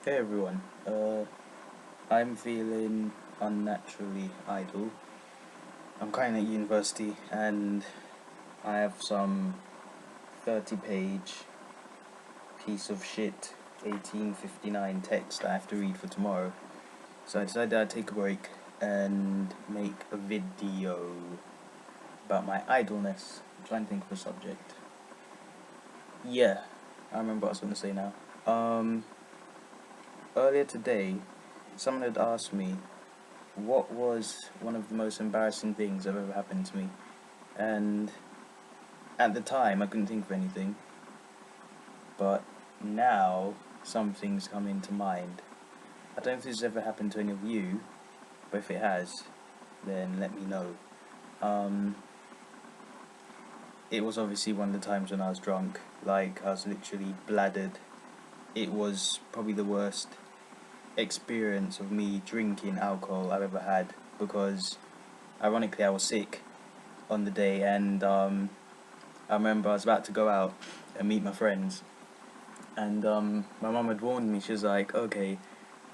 Hey everyone, I'm feeling unnaturally idle. I'm currently at university and I have some 30-page piece of shit 1859 text I have to read for tomorrow. So I decided I'd take a break and make a video about my idleness. I'm trying to think of a subject. Yeah, I remember what I was going to say now. Earlier today, someone had asked me what was one of the most embarrassing things that ever happened to me, and at the time I couldn't think of anything, but now some things come into mind. I don't know if this has ever happened to any of you, but if it has, then let me know. Um, it was obviously one of the times when I was drunk, like I was literally bladdered. It was probably the worst experience of me drinking alcohol I've ever had because ironically I was sick on the day, and I remember I was about to go out and meet my friends, and my mum had warned me. She was like, "Okay,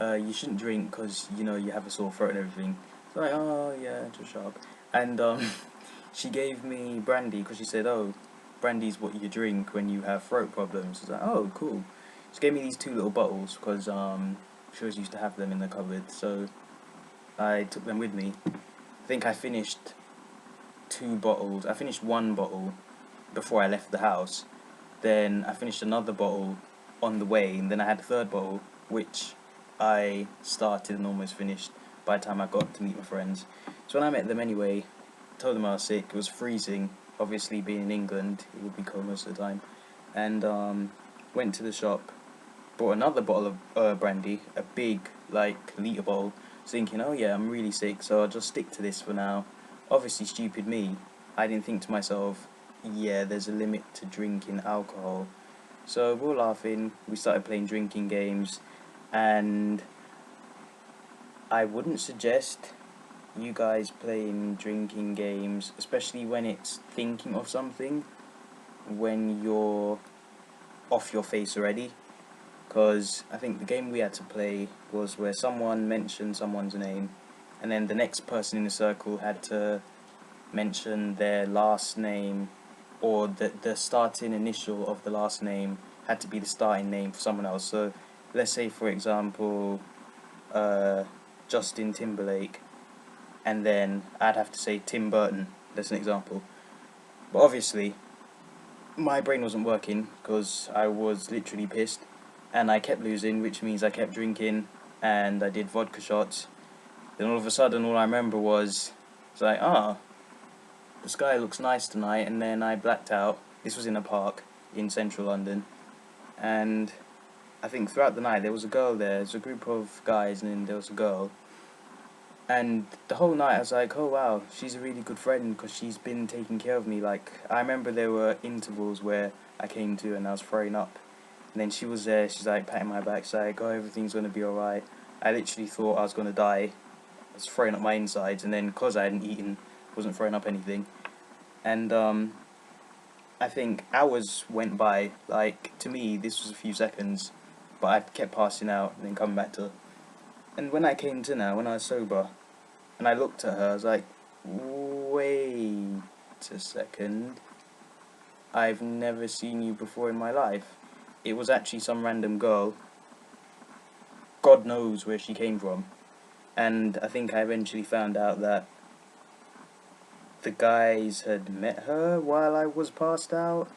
you shouldn't drink because you have a sore throat and everything." So like, "Oh yeah, just shut up." And she gave me brandy because she said, "Oh, brandy's what you drink when you have throat problems." I was like, "Oh, cool." She gave me these two little bottles because she always used to have them in the cupboard, so I took them with me. I think I finished two bottles. I finished one bottle before I left the house. Then I finished another bottle on the way, and then I had a third bottle, which I started and almost finished by the time I got to meet my friends. So when I met them anyway, told them I was sick. It was freezing. Obviously, being in England, it would be cold most of the time. And went to the shop, bought another bottle of brandy, a big like liter bottle, thinking, oh yeah, I'm really sick, so I'll just stick to this for now. Obviously, stupid me. I didn't think to myself, yeah, there's a limit to drinking alcohol. So we were laughing. We started playing drinking games, and I wouldn't suggest you guys playing drinking games, especially when it's thinking of something, when you're off your face already. Because I think the game we had to play was where someone mentioned someone's name, and then the next person in the circle had to mention their last name, or the starting initial of the last name had to be the starting name for someone else. So let's say, for example, uh, Justin Timberlake, and then I'd have to say Tim Burton. That's an example. But obviously, my brain wasn't working because I was literally pissed, and I kept losing, which means I kept drinking, and I did vodka shots. Then all of a sudden, all I remember was, it's like, the sky looks nice tonight, and then I blacked out. This was in a park in central London, and I think throughout the night there was a girl there. There was a group of guys, and then there was a girl. And the whole night I was like, oh wow, she's a really good friend because she's been taking care of me. Like, I remember there were intervals where I came to and I was throwing up. And then she was there, she's like patting my back, she's like, oh, everything's going to be alright. I literally thought I was going to die. I was throwing up my insides, and then because I hadn't eaten, wasn't throwing up anything. And I think hours went by. Like, to me, this was a few seconds, but I kept passing out and then coming back to. And when I came to now, when I was sober, and I looked at her, I was like, wait a second. I've never seen you before in my life. It was actually some random girl. God knows where she came from. And I think I eventually found out that the guys had met her while I was passed out,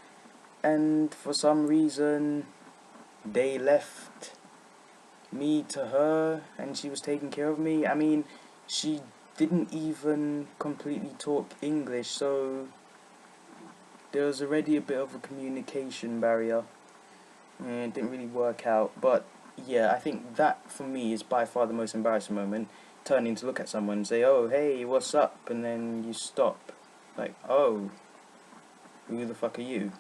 and for some reason they left me to her and she was taking care of me. I mean, she didn't even completely talk English, so there was already a bit of a communication barrier. It didn't really work out, but yeah, I think that for me is by far the most embarrassing moment. Turning to look at someone and say, "Oh, hey, what's up?" and then you stop, like, "Oh, who the fuck are you?"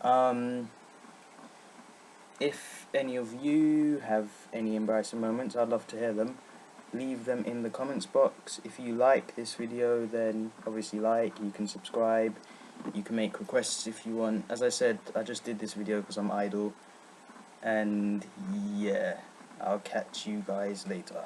Um, if any of you have any embarrassing moments, I'd love to hear them. Leave them in the comments box. If you like this video, then obviously like, you can subscribe, you can make requests if you want. As I said, I just did this video because I'm idle, And yeah, I'll catch you guys later.